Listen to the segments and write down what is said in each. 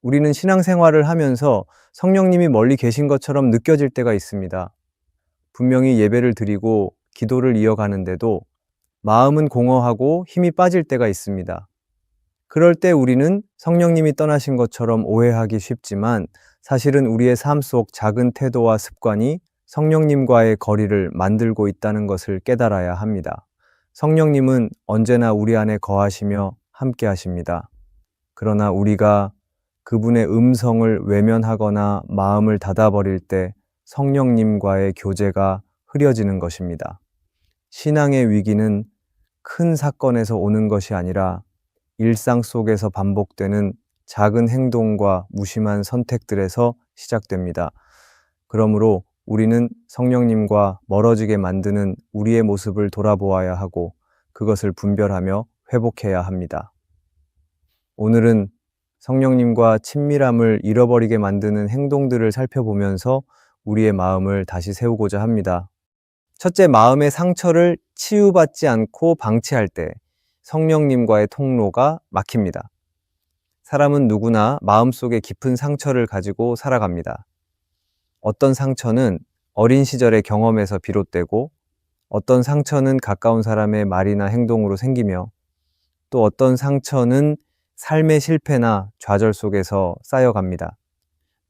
우리는 신앙생활을 하면서 성령님이 멀리 계신 것처럼 느껴질 때가 있습니다. 분명히 예배를 드리고 기도를 이어가는데도 마음은 공허하고 힘이 빠질 때가 있습니다. 그럴 때 우리는 성령님이 떠나신 것처럼 오해하기 쉽지만 사실은 우리의 삶 속 작은 태도와 습관이 성령님과의 거리를 만들고 있다는 것을 깨달아야 합니다. 성령님은 언제나 우리 안에 거하시며 함께 하십니다. 그러나 우리가 그분의 음성을 외면하거나 마음을 닫아버릴 때 성령님과의 교제가 흐려지는 것입니다. 신앙의 위기는 큰 사건에서 오는 것이 아니라 일상 속에서 반복되는 작은 행동과 무심한 선택들에서 시작됩니다. 그러므로 우리는 성령님과 멀어지게 만드는 우리의 모습을 돌아보아야 하고 그것을 분별하며 회복해야 합니다. 오늘은 성령님과 친밀함을 잃어버리게 만드는 행동들을 살펴보면서 우리의 마음을 다시 세우고자 합니다. 첫째, 마음의 상처를 치유받지 않고 방치할 때 성령님과의 통로가 막힙니다. 사람은 누구나 마음속에 깊은 상처를 가지고 살아갑니다. 어떤 상처는 어린 시절의 경험에서 비롯되고 어떤 상처는 가까운 사람의 말이나 행동으로 생기며 또 어떤 상처는 삶의 실패나 좌절 속에서 쌓여갑니다.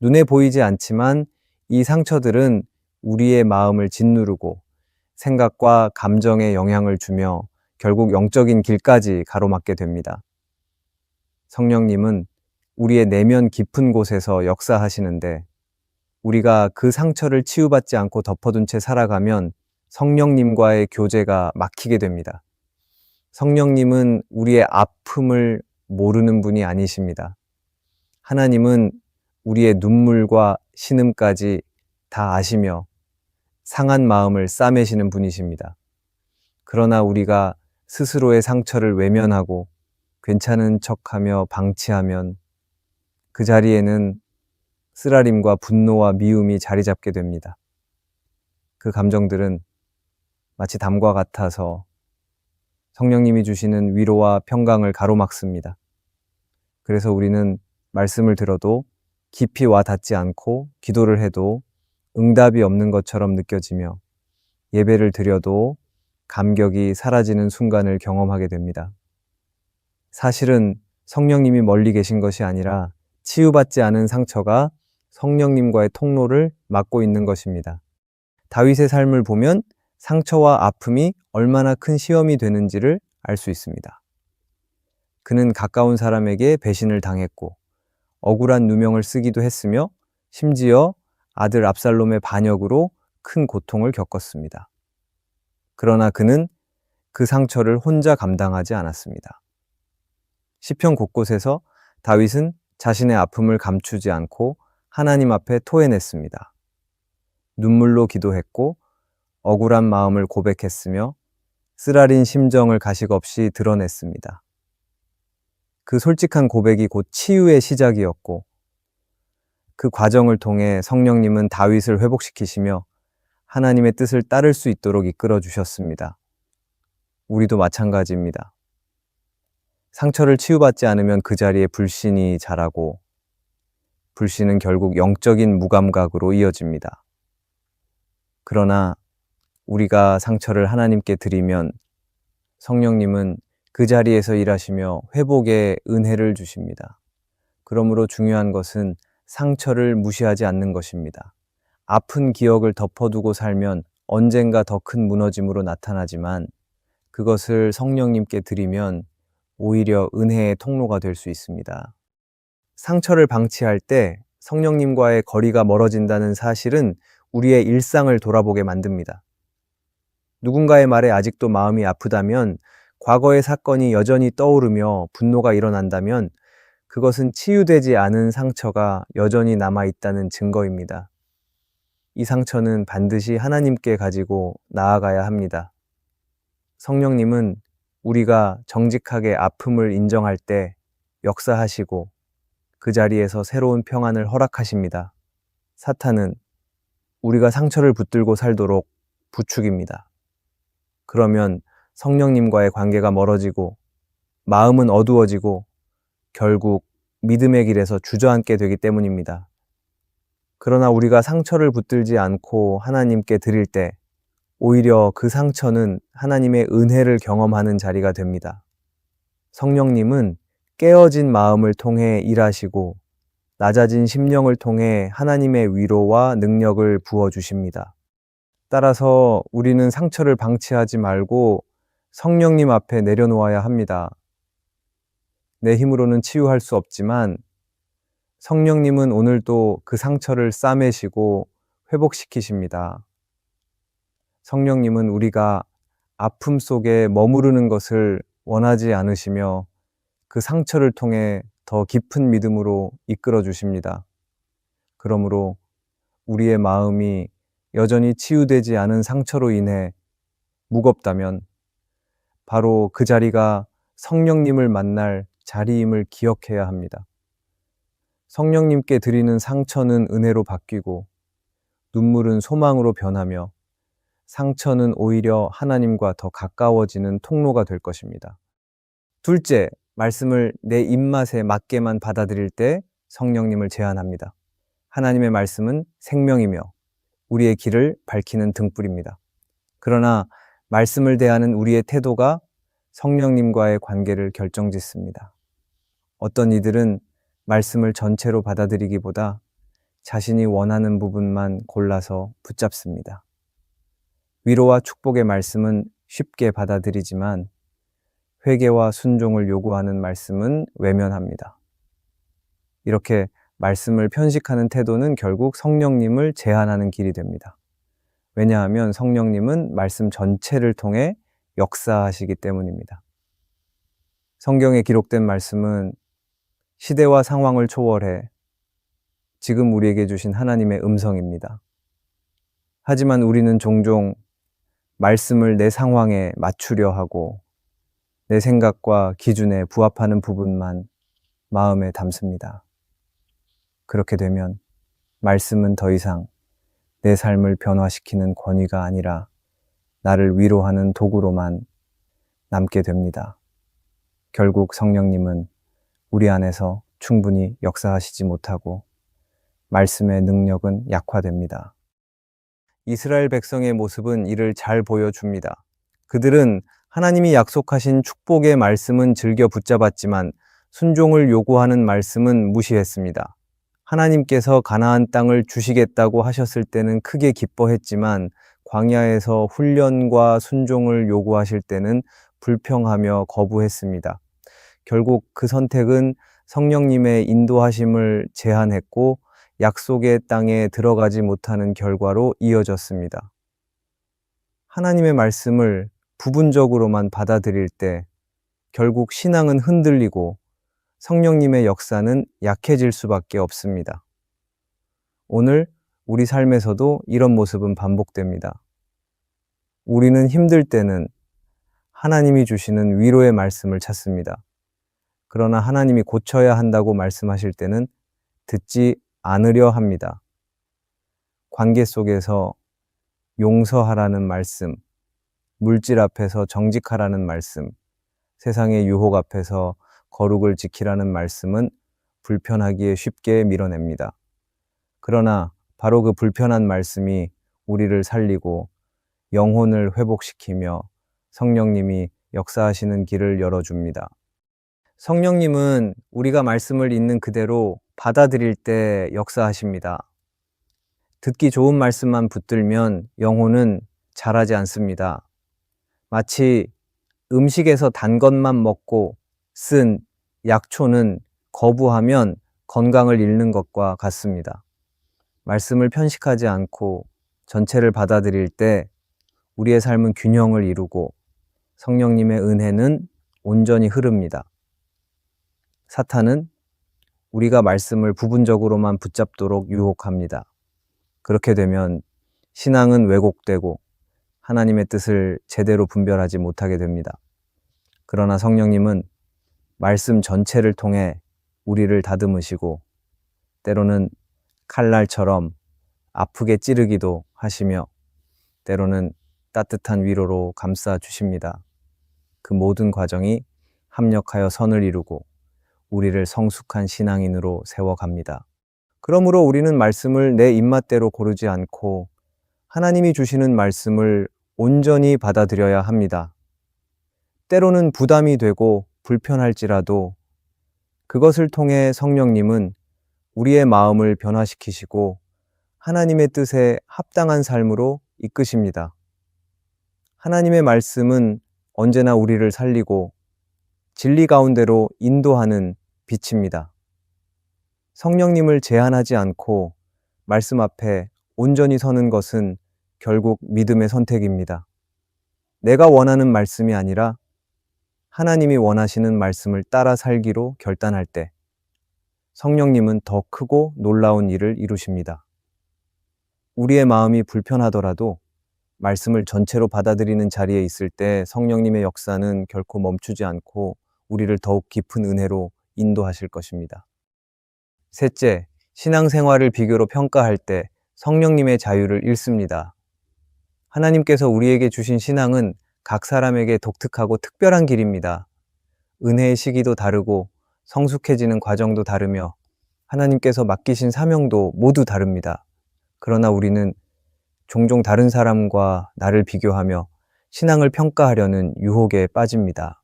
눈에 보이지 않지만 이 상처들은 우리의 마음을 짓누르고 생각과 감정에 영향을 주며 결국 영적인 길까지 가로막게 됩니다. 성령님은 우리의 내면 깊은 곳에서 역사하시는데 우리가 그 상처를 치유받지 않고 덮어둔 채 살아가면 성령님과의 교제가 막히게 됩니다. 성령님은 우리의 아픔을 모르는 분이 아니십니다. 하나님은 우리의 눈물과 신음까지 다 아시며 상한 마음을 싸매시는 분이십니다. 그러나 우리가 스스로의 상처를 외면하고 괜찮은 척하며 방치하면 그 자리에는 쓰라림과 분노와 미움이 자리 잡게 됩니다. 그 감정들은 마치 담과 같아서 성령님이 주시는 위로와 평강을 가로막습니다. 그래서 우리는 말씀을 들어도 깊이 와 닿지 않고 기도를 해도 응답이 없는 것처럼 느껴지며 예배를 드려도 감격이 사라지는 순간을 경험하게 됩니다. 사실은 성령님이 멀리 계신 것이 아니라 치유받지 않은 상처가 성령님과의 통로를 막고 있는 것입니다. 다윗의 삶을 보면 상처와 아픔이 얼마나 큰 시험이 되는지를 알 수 있습니다. 그는 가까운 사람에게 배신을 당했고 억울한 누명을 쓰기도 했으며 심지어 아들 압살롬의 반역으로 큰 고통을 겪었습니다. 그러나 그는 그 상처를 혼자 감당하지 않았습니다. 시편 곳곳에서 다윗은 자신의 아픔을 감추지 않고 하나님 앞에 토해냈습니다. 눈물로 기도했고 억울한 마음을 고백했으며 쓰라린 심정을 가식 없이 드러냈습니다. 그 솔직한 고백이 곧 치유의 시작이었고 그 과정을 통해 성령님은 다윗을 회복시키시며 하나님의 뜻을 따를 수 있도록 이끌어 주셨습니다. 우리도 마찬가지입니다. 상처를 치유받지 않으면 그 자리에 불신이 자라고 불신은 결국 영적인 무감각으로 이어집니다. 그러나 우리가 상처를 하나님께 드리면 성령님은 그 자리에서 일하시며 회복의 은혜를 주십니다. 그러므로 중요한 것은 상처를 무시하지 않는 것입니다. 아픈 기억을 덮어두고 살면 언젠가 더 큰 무너짐으로 나타나지만 그것을 성령님께 드리면 오히려 은혜의 통로가 될 수 있습니다. 상처를 방치할 때 성령님과의 거리가 멀어진다는 사실은 우리의 일상을 돌아보게 만듭니다. 누군가의 말에 아직도 마음이 아프다면, 과거의 사건이 여전히 떠오르며 분노가 일어난다면 그것은 치유되지 않은 상처가 여전히 남아있다는 증거입니다. 이 상처는 반드시 하나님께 가지고 나아가야 합니다. 성령님은 우리가 정직하게 아픔을 인정할 때 역사하시고 그 자리에서 새로운 평안을 허락하십니다. 사탄은 우리가 상처를 붙들고 살도록 부추깁니다. 그러면 성령님과의 관계가 멀어지고 마음은 어두워지고 결국 믿음의 길에서 주저앉게 되기 때문입니다. 그러나 우리가 상처를 붙들지 않고 하나님께 드릴 때 오히려 그 상처는 하나님의 은혜를 경험하는 자리가 됩니다. 성령님은 깨어진 마음을 통해 일하시고 낮아진 심령을 통해 하나님의 위로와 능력을 부어주십니다. 따라서 우리는 상처를 방치하지 말고 성령님 앞에 내려놓아야 합니다. 내 힘으로는 치유할 수 없지만 성령님은 오늘도 그 상처를 싸매시고 회복시키십니다. 성령님은 우리가 아픔 속에 머무르는 것을 원하지 않으시며 그 상처를 통해 더 깊은 믿음으로 이끌어 주십니다. 그러므로 우리의 마음이 여전히 치유되지 않은 상처로 인해 무겁다면 바로 그 자리가 성령님을 만날 자리임을 기억해야 합니다. 성령님께 드리는 상처는 은혜로 바뀌고 눈물은 소망으로 변하며 상처는 오히려 하나님과 더 가까워지는 통로가 될 것입니다. 둘째, 말씀을 내 입맛에 맞게만 받아들일 때 성령님을 제한합니다. 하나님의 말씀은 생명이며 우리의 길을 밝히는 등불입니다. 그러나 말씀을 대하는 우리의 태도가 성령님과의 관계를 결정짓습니다. 어떤 이들은 말씀을 전체로 받아들이기보다 자신이 원하는 부분만 골라서 붙잡습니다. 위로와 축복의 말씀은 쉽게 받아들이지만 회개와 순종을 요구하는 말씀은 외면합니다. 이렇게 말씀을 편식하는 태도는 결국 성령님을 제한하는 길이 됩니다. 왜냐하면 성령님은 말씀 전체를 통해 역사하시기 때문입니다. 성경에 기록된 말씀은 시대와 상황을 초월해 지금 우리에게 주신 하나님의 음성입니다. 하지만 우리는 종종 말씀을 내 상황에 맞추려 하고 내 생각과 기준에 부합하는 부분만 마음에 담습니다. 그렇게 되면 말씀은 더 이상 내 삶을 변화시키는 권위가 아니라 나를 위로하는 도구로만 남게 됩니다. 결국 성령님은 우리 안에서 충분히 역사하시지 못하고 말씀의 능력은 약화됩니다. 이스라엘 백성의 모습은 이를 잘 보여줍니다. 그들은 하나님이 약속하신 축복의 말씀은 즐겨 붙잡았지만 순종을 요구하는 말씀은 무시했습니다. 하나님께서 가나안 땅을 주시겠다고 하셨을 때는 크게 기뻐했지만 광야에서 훈련과 순종을 요구하실 때는 불평하며 거부했습니다. 결국 그 선택은 성령님의 인도하심을 제한했고 약속의 땅에 들어가지 못하는 결과로 이어졌습니다. 하나님의 말씀을 부분적으로만 받아들일 때 결국 신앙은 흔들리고 성령님의 역사는 약해질 수밖에 없습니다. 오늘 우리 삶에서도 이런 모습은 반복됩니다. 우리는 힘들 때는 하나님이 주시는 위로의 말씀을 찾습니다. 그러나 하나님이 고쳐야 한다고 말씀하실 때는 듣지 않으려 합니다. 관계 속에서 용서하라는 말씀, 물질 앞에서 정직하라는 말씀, 세상의 유혹 앞에서 거룩을 지키라는 말씀은 불편하기에 쉽게 밀어냅니다. 그러나 바로 그 불편한 말씀이 우리를 살리고 영혼을 회복시키며 성령님이 역사하시는 길을 열어줍니다. 성령님은 우리가 말씀을 있는 그대로 받아들일 때 역사하십니다. 듣기 좋은 말씀만 붙들면 영혼은 자라지 않습니다. 마치 음식에서 단 것만 먹고 쓴 약초는 거부하면 건강을 잃는 것과 같습니다. 말씀을 편식하지 않고 전체를 받아들일 때 우리의 삶은 균형을 이루고 성령님의 은혜는 온전히 흐릅니다. 사탄은 우리가 말씀을 부분적으로만 붙잡도록 유혹합니다. 그렇게 되면 신앙은 왜곡되고 하나님의 뜻을 제대로 분별하지 못하게 됩니다. 그러나 성령님은 말씀 전체를 통해 우리를 다듬으시고 때로는 칼날처럼 아프게 찌르기도 하시며 때로는 따뜻한 위로로 감싸 주십니다. 그 모든 과정이 합력하여 선을 이루고 우리를 성숙한 신앙인으로 세워갑니다. 그러므로 우리는 말씀을 내 입맛대로 고르지 않고 하나님이 주시는 말씀을 온전히 받아들여야 합니다. 때로는 부담이 되고 불편할지라도 그것을 통해 성령님은 우리의 마음을 변화시키시고 하나님의 뜻에 합당한 삶으로 이끄십니다. 하나님의 말씀은 언제나 우리를 살리고 진리 가운데로 인도하는 빛입니다. 성령님을 제한하지 않고 말씀 앞에 온전히 서는 것은 결국 믿음의 선택입니다. 내가 원하는 말씀이 아니라 하나님이 원하시는 말씀을 따라 살기로 결단할 때 성령님은 더 크고 놀라운 일을 이루십니다. 우리의 마음이 불편하더라도 말씀을 전체로 받아들이는 자리에 있을 때 성령님의 역사는 결코 멈추지 않고 우리를 더욱 깊은 은혜로 인도하실 것입니다. 셋째, 신앙생활을 비교로 평가할 때 성령님의 자유를 잃습니다. 하나님께서 우리에게 주신 신앙은 각 사람에게 독특하고 특별한 길입니다. 은혜의 시기도 다르고 성숙해지는 과정도 다르며 하나님께서 맡기신 사명도 모두 다릅니다. 그러나 우리는 종종 다른 사람과 나를 비교하며 신앙을 평가하려는 유혹에 빠집니다.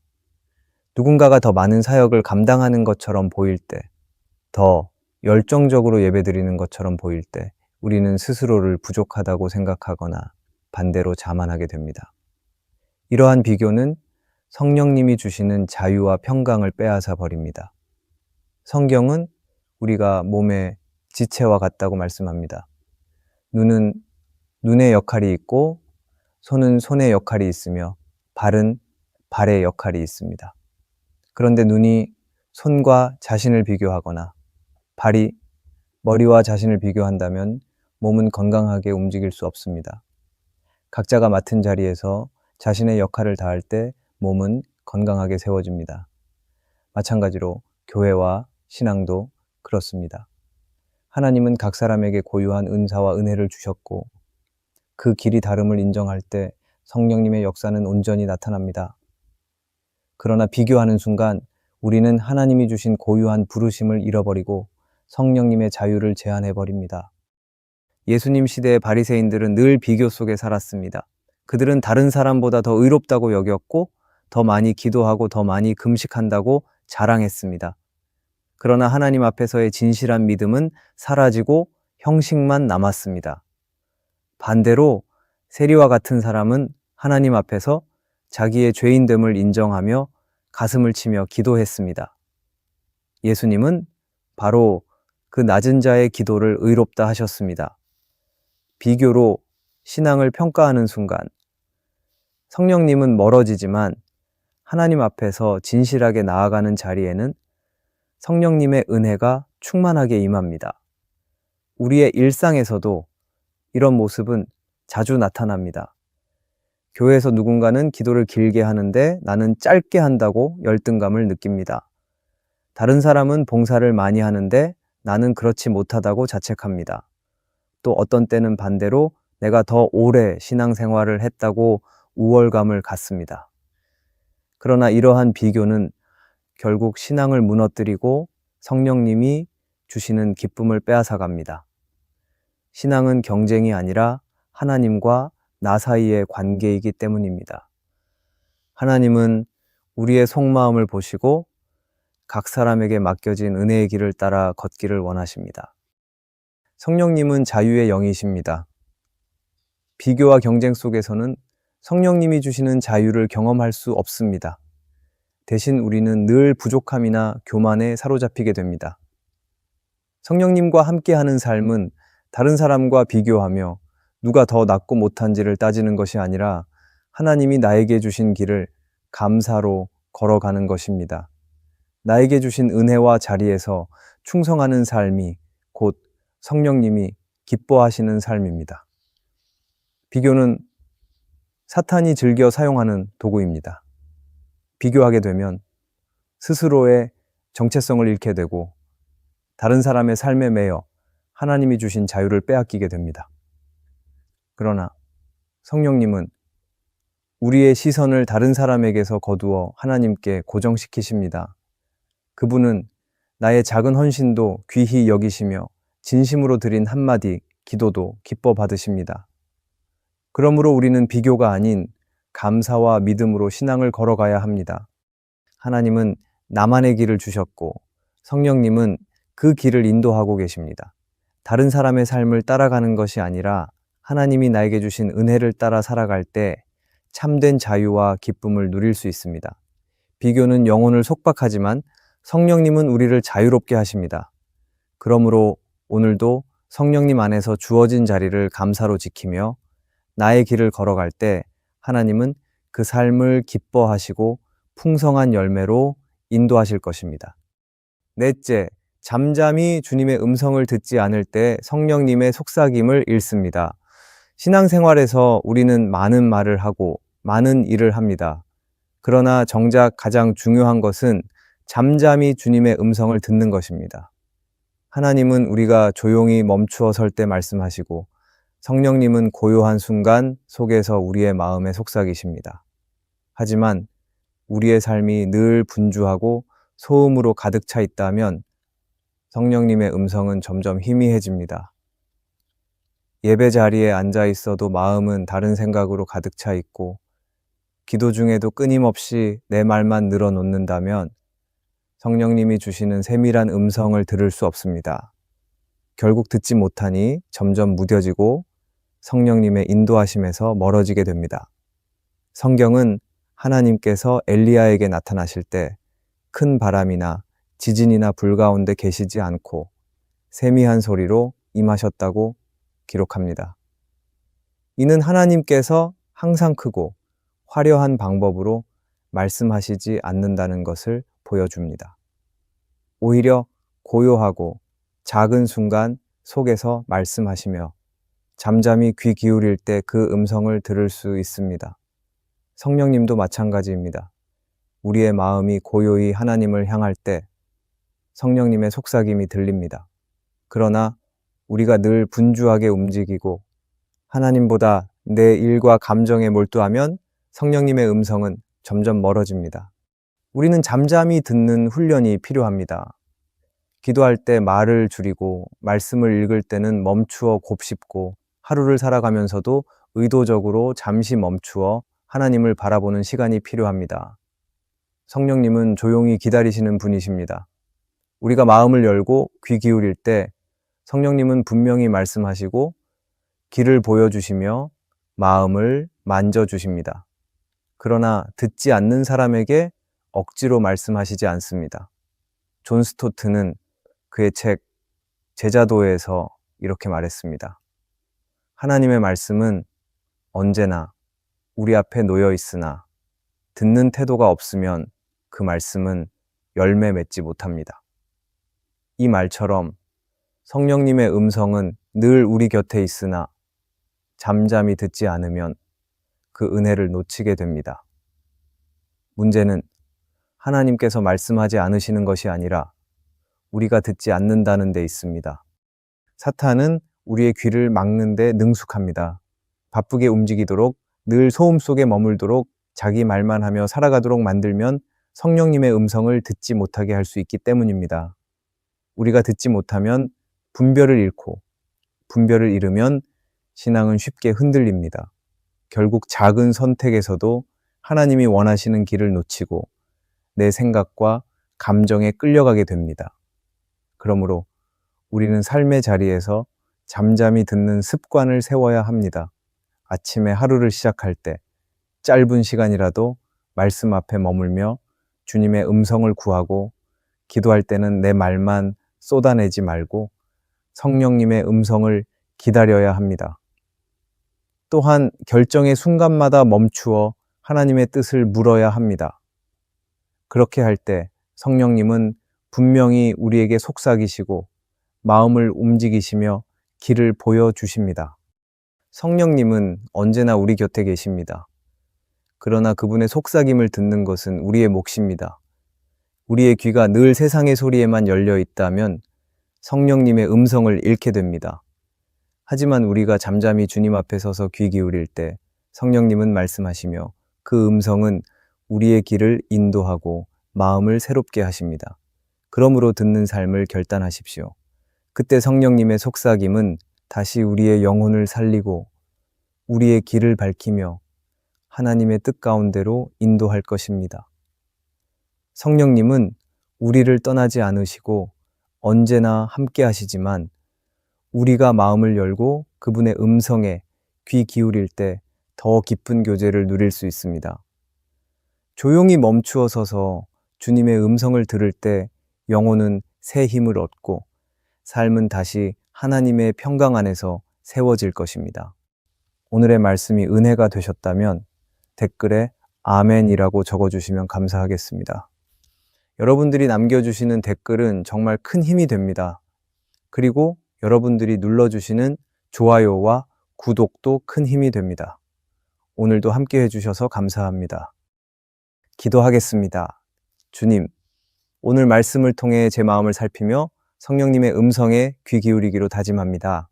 누군가가 더 많은 사역을 감당하는 것처럼 보일 때, 더 열정적으로 예배드리는 것처럼 보일 때 우리는 스스로를 부족하다고 생각하거나 반대로 자만하게 됩니다. 이러한 비교는 성령님이 주시는 자유와 평강을 빼앗아 버립니다. 성경은 우리가 몸의 지체와 같다고 말씀합니다. 눈은 눈의 역할이 있고 손은 손의 역할이 있으며 발은 발의 역할이 있습니다. 그런데 눈이 손과 자신을 비교하거나 발이 머리와 자신을 비교한다면 몸은 건강하게 움직일 수 없습니다. 각자가 맡은 자리에서 자신의 역할을 다할 때 몸은 건강하게 세워집니다. 마찬가지로 교회와 신앙도 그렇습니다. 하나님은 각 사람에게 고유한 은사와 은혜를 주셨고 그 길이 다름을 인정할 때 성령님의 역사는 온전히 나타납니다. 그러나 비교하는 순간 우리는 하나님이 주신 고유한 부르심을 잃어버리고 성령님의 자유를 제한해버립니다. 예수님 시대의 바리새인들은 늘 비교 속에 살았습니다. 그들은 다른 사람보다 더 의롭다고 여겼고 더 많이 기도하고 더 많이 금식한다고 자랑했습니다. 그러나 하나님 앞에서의 진실한 믿음은 사라지고 형식만 남았습니다. 반대로 세리와 같은 사람은 하나님 앞에서 자기의 죄인됨을 인정하며 가슴을 치며 기도했습니다. 예수님은 바로 그 낮은 자의 기도를 의롭다 하셨습니다. 비교로 신앙을 평가하는 순간 성령님은 멀어지지만 하나님 앞에서 진실하게 나아가는 자리에는 성령님의 은혜가 충만하게 임합니다. 우리의 일상에서도 이런 모습은 자주 나타납니다. 교회에서 누군가는 기도를 길게 하는데 나는 짧게 한다고 열등감을 느낍니다. 다른 사람은 봉사를 많이 하는데 나는 그렇지 못하다고 자책합니다. 또 어떤 때는 반대로 내가 더 오래 신앙생활을 했다고 우월감을 갖습니다. 그러나 이러한 비교는 결국 신앙을 무너뜨리고 성령님이 주시는 기쁨을 빼앗아 갑니다. 신앙은 경쟁이 아니라 하나님과 나 사이의 관계이기 때문입니다. 하나님은 우리의 속마음을 보시고 각 사람에게 맡겨진 은혜의 길을 따라 걷기를 원하십니다. 성령님은 자유의 영이십니다. 비교와 경쟁 속에서는 성령님이 주시는 자유를 경험할 수 없습니다. 대신 우리는 늘 부족함이나 교만에 사로잡히게 됩니다. 성령님과 함께하는 삶은 다른 사람과 비교하며 누가 더 낫고 못한지를 따지는 것이 아니라 하나님이 나에게 주신 길을 감사로 걸어가는 것입니다. 나에게 주신 은혜와 자리에서 충성하는 삶이 곧 성령님이 기뻐하시는 삶입니다. 비교는 사탄이 즐겨 사용하는 도구입니다. 비교하게 되면 스스로의 정체성을 잃게 되고 다른 사람의 삶에 매여 하나님이 주신 자유를 빼앗기게 됩니다. 그러나 성령님은 우리의 시선을 다른 사람에게서 거두어 하나님께 고정시키십니다. 그분은 나의 작은 헌신도 귀히 여기시며 진심으로 드린 한마디 기도도 기뻐 받으십니다. 그러므로 우리는 비교가 아닌 감사와 믿음으로 신앙을 걸어가야 합니다. 하나님은 나만의 길을 주셨고 성령님은 그 길을 인도하고 계십니다. 다른 사람의 삶을 따라가는 것이 아니라 하나님이 나에게 주신 은혜를 따라 살아갈 때 참된 자유와 기쁨을 누릴 수 있습니다. 비교는 영혼을 속박하지만 성령님은 우리를 자유롭게 하십니다. 그러므로 오늘도 성령님 안에서 주어진 자리를 감사로 지키며 나의 길을 걸어갈 때 하나님은 그 삶을 기뻐하시고 풍성한 열매로 인도하실 것입니다. 넷째, 잠잠히 주님의 음성을 듣지 않을 때 성령님의 속삭임을 잃습니다. 신앙생활에서 우리는 많은 말을 하고 많은 일을 합니다. 그러나 정작 가장 중요한 것은 잠잠히 주님의 음성을 듣는 것입니다. 하나님은 우리가 조용히 멈추어 설 때 말씀하시고 성령님은 고요한 순간 속에서 우리의 마음에 속삭이십니다. 하지만 우리의 삶이 늘 분주하고 소음으로 가득 차 있다면 성령님의 음성은 점점 희미해집니다. 예배 자리에 앉아 있어도 마음은 다른 생각으로 가득 차 있고 기도 중에도 끊임없이 내 말만 늘어놓는다면 성령님이 주시는 세밀한 음성을 들을 수 없습니다. 결국 듣지 못하니 점점 무뎌지고 성령님의 인도하심에서 멀어지게 됩니다. 성경은 하나님께서 엘리야에게 나타나실 때 큰 바람이나 지진이나 불 가운데 계시지 않고 세미한 소리로 임하셨다고 기록합니다. 이는 하나님께서 항상 크고 화려한 방법으로 말씀하시지 않는다는 것을 보여줍니다. 오히려 고요하고 작은 순간 속에서 말씀하시며 잠잠히 귀 기울일 때 그 음성을 들을 수 있습니다. 성령님도 마찬가지입니다. 우리의 마음이 고요히 하나님을 향할 때 성령님의 속삭임이 들립니다. 그러나 우리가 늘 분주하게 움직이고 하나님보다 내 일과 감정에 몰두하면 성령님의 음성은 점점 멀어집니다. 우리는 잠잠히 듣는 훈련이 필요합니다. 기도할 때 말을 줄이고 말씀을 읽을 때는 멈추어 곱씹고 하루를 살아가면서도 의도적으로 잠시 멈추어 하나님을 바라보는 시간이 필요합니다. 성령님은 조용히 기다리시는 분이십니다. 우리가 마음을 열고 귀 기울일 때 성령님은 분명히 말씀하시고 길을 보여주시며 마음을 만져주십니다. 그러나 듣지 않는 사람에게 억지로 말씀하시지 않습니다. 존 스토트는 그의 책 제자도에서 이렇게 말했습니다. 하나님의 말씀은 언제나 우리 앞에 놓여 있으나 듣는 태도가 없으면 그 말씀은 열매 맺지 못합니다. 이 말처럼 성령님의 음성은 늘 우리 곁에 있으나 잠잠히 듣지 않으면 그 은혜를 놓치게 됩니다. 문제는 하나님께서 말씀하지 않으시는 것이 아니라 우리가 듣지 않는다는 데 있습니다. 사탄은 우리의 귀를 막는 데 능숙합니다. 바쁘게 움직이도록 늘 소음 속에 머물도록 자기 말만 하며 살아가도록 만들면 성령님의 음성을 듣지 못하게 할 수 있기 때문입니다. 우리가 듣지 못하면 분별을 잃고 분별을 잃으면 신앙은 쉽게 흔들립니다. 결국 작은 선택에서도 하나님이 원하시는 길을 놓치고 내 생각과 감정에 끌려가게 됩니다. 그러므로 우리는 삶의 자리에서 잠잠히 듣는 습관을 세워야 합니다. 아침에 하루를 시작할 때 짧은 시간이라도 말씀 앞에 머물며 주님의 음성을 구하고 기도할 때는 내 말만 쏟아내지 말고 성령님의 음성을 기다려야 합니다. 또한 결정의 순간마다 멈추어 하나님의 뜻을 물어야 합니다. 그렇게 할 때 성령님은 분명히 우리에게 속삭이시고 마음을 움직이시며 길을 보여주십니다. 성령님은 언제나 우리 곁에 계십니다. 그러나 그분의 속삭임을 듣는 것은 우리의 몫입니다. 우리의 귀가 늘 세상의 소리에만 열려 있다면 성령님의 음성을 잃게 됩니다. 하지만 우리가 잠잠히 주님 앞에 서서 귀 기울일 때 성령님은 말씀하시며 그 음성은 우리의 길을 인도하고 마음을 새롭게 하십니다. 그러므로 듣는 삶을 결단하십시오. 그때 성령님의 속삭임은 다시 우리의 영혼을 살리고 우리의 길을 밝히며 하나님의 뜻 가운데로 인도할 것입니다. 성령님은 우리를 떠나지 않으시고 언제나 함께 하시지만 우리가 마음을 열고 그분의 음성에 귀 기울일 때 더 깊은 교제를 누릴 수 있습니다. 조용히 멈추어 서서 주님의 음성을 들을 때 영혼은 새 힘을 얻고 삶은 다시 하나님의 평강 안에서 세워질 것입니다. 오늘의 말씀이 은혜가 되셨다면 댓글에 아멘이라고 적어주시면 감사하겠습니다. 여러분들이 남겨주시는 댓글은 정말 큰 힘이 됩니다. 그리고 여러분들이 눌러주시는 좋아요와 구독도 큰 힘이 됩니다. 오늘도 함께 해주셔서 감사합니다. 기도하겠습니다. 주님, 오늘 말씀을 통해 제 마음을 살피며 성령님의 음성에 귀 기울이기로 다짐합니다.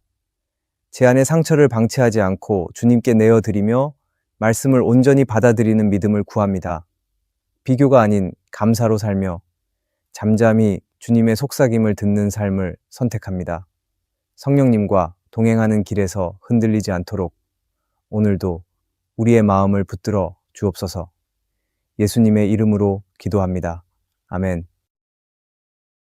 제 안에 상처를 방치하지 않고 주님께 내어드리며 말씀을 온전히 받아들이는 믿음을 구합니다. 비교가 아닌 감사로 살며 잠잠히 주님의 속삭임을 듣는 삶을 선택합니다. 성령님과 동행하는 길에서 흔들리지 않도록 오늘도 우리의 마음을 붙들어 주옵소서. 예수님의 이름으로 기도합니다. 아멘.